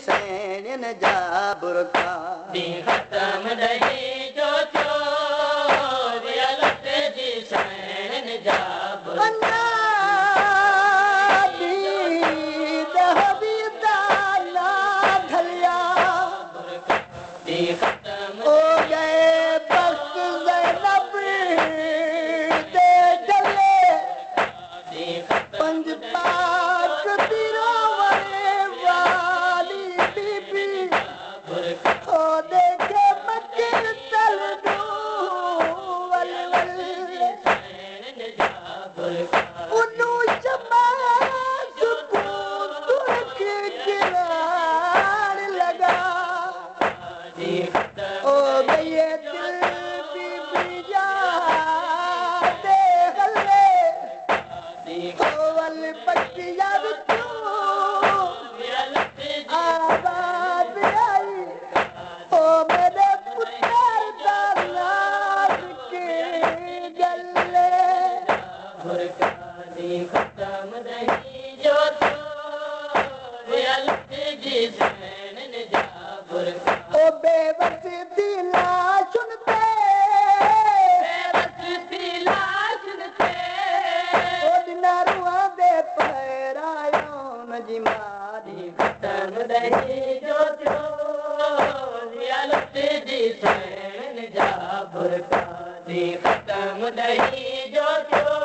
San जा बुरका दी खत्म दही जो थियो लट जी सैन जा बुरका दी खत्म हो गए बख्त ज़ैनब दे जले दी खत्म पंज पाक दिरोवरे वाली बीबी बुरका हो देखे मक्के तल दू वल वल सैन जा बुरका उन्नू जमा सुकून तुरक गिरान लगा दी खत्म ओ गए दिल बीबी जा दे गले दी ओ वल पक्किया बिचू लट जी आवाज आई ओ मेरे पुत्र दानाद के गले बुरका दी खत्म दही जो थियो लट जी सैन जा बुरका ओ बेबस दी लाशुन पे बस थी लाशन थे ओ दिनारुआ दे पैरायो न जी मारी खत्म दही जो थियो लट जी सैन जा बुरका दी खत्म दही जो थियो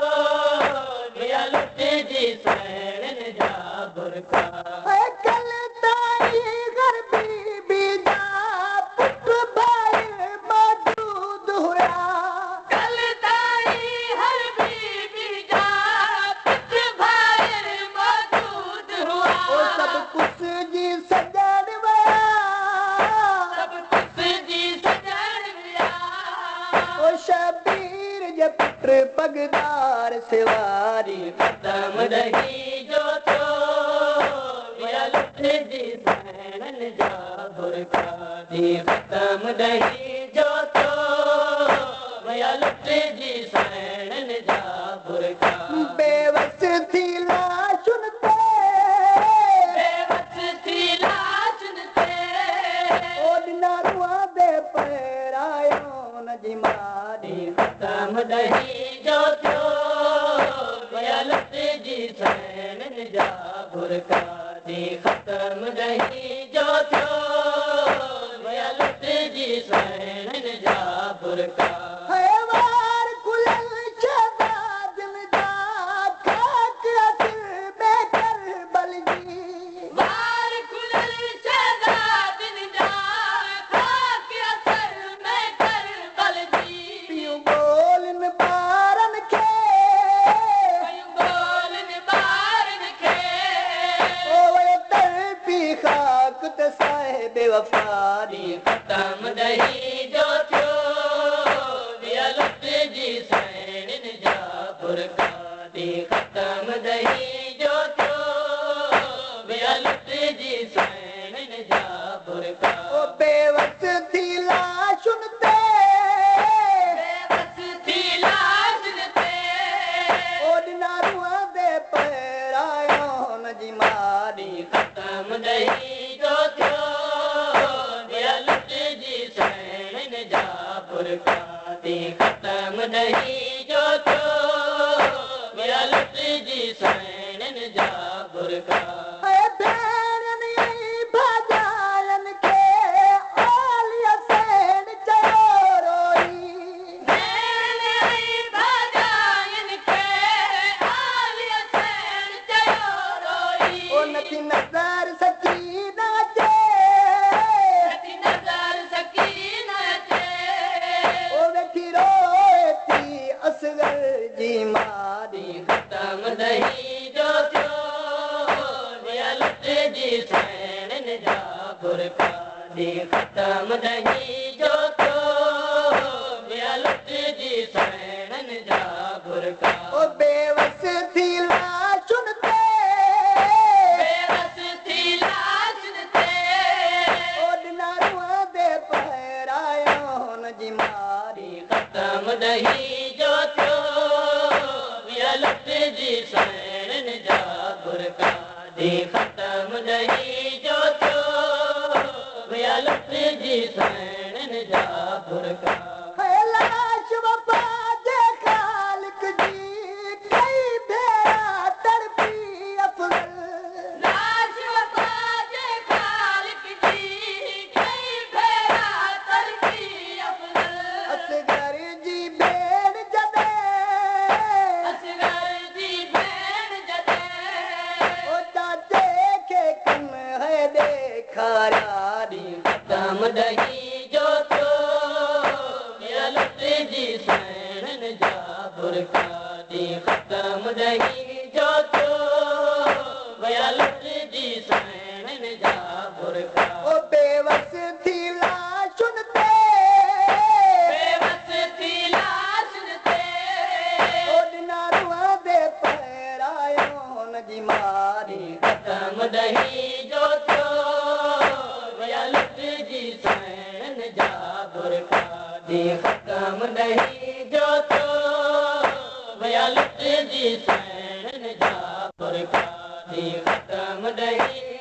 लट जी सैन जा बुरका ऐ कल ताई घर बीबी दा पुत्र भाई मौजूद हुआ कल ताई हर बीबी जा पुत्र भाई मौजूद हुआ ओ सब कुछ जी सजन वया सब कुछ जी सजन विया ओ शबीर जे पुत्र पगदार सिवारी खत्म दही जो थियो लट जी सैन जा बुरका दी खत्म दही जो थियो लट जी सैन जा बुरका बेवस थी लाशुन पे बेबस थी लाशन थे ओ दिनारुआ दे पैरायो न जी मारी खत्म दही जो थियो लट जी सैन जा बुरका दी खत्म दही जो थियो लट जी सैन जा बुरका है वार कुलल शहजादन दा खाक असिल में करबल जी वार खुलल शहजादिन जा खाक असर में करबल जी पियो बोलन बारन के कयूं बोलन ॿारन खे ओ वे तरपी खाक ते साहिब वफारी खत्म दही जो थियो लट जी सैन जा बुरका दी खत्म दही जो थियो लट जी सैन जा बुरका ओ बेवस थी लाशुन ते बेबस थी लाशन थे ओ दिनारुआ दे पैरायो न जी मारी खत्म दही जो थियो लट जी सैन जा बुरका दी खत्म दही जो थियो लट जी सैन जा बुरका है भेरन यही भाजायन के आलिया सैन चयो रोई नैन आई भाजायन खे आलिया सैन चयो रोई ओ नथी नज़र सकीना जे नथी नज़र सकीना थे ओ वेठी रोए थी असगर जी मारी खत्म दही जो थियो लट जी सैन जा बुरका दी खत्म दही जो थियो लट जी सैन जा बुरका ओ बेवस थी लाशुन ते बेबस थी लाशन थे ओ दिनारुआ दे पैरायो न जी मारी खत्म दही जो थियो लट जी सैन जा बुरका दी खत्म दही जो थियो जी सैन जा बुरका लाश वफा जे ख़ालिक जी कई भेरा तड़पी अफ़ज़ल लाश वफा जे ख़ालिक जी कई भेरा तड़पी अफ़ज़ल असगर जी भेण जॾहिं असगर जी भेण जॾहिं ओ चाचे खे कन है ॾेखारिया ॾींहुं ख़तम ॾही जो थियो विया लुट जी सैन जा बुरका ॾींहुं ख़तम ॾही जो थियो विया लुट जी सैन जा बुरका ओ बेवस थी लाशुनि ते बेवस थी लाशुनि ते ओ ॾिना रुअंदे पहिरायो हुन जी मारी ख़तम ॾही जो थियो विया लुट जी सैन जा बुरका ॾींहुं ख़तम ॾही जो थियो विया लुट जी सैन जा बुरका ॾींहुं ख़तम ॾही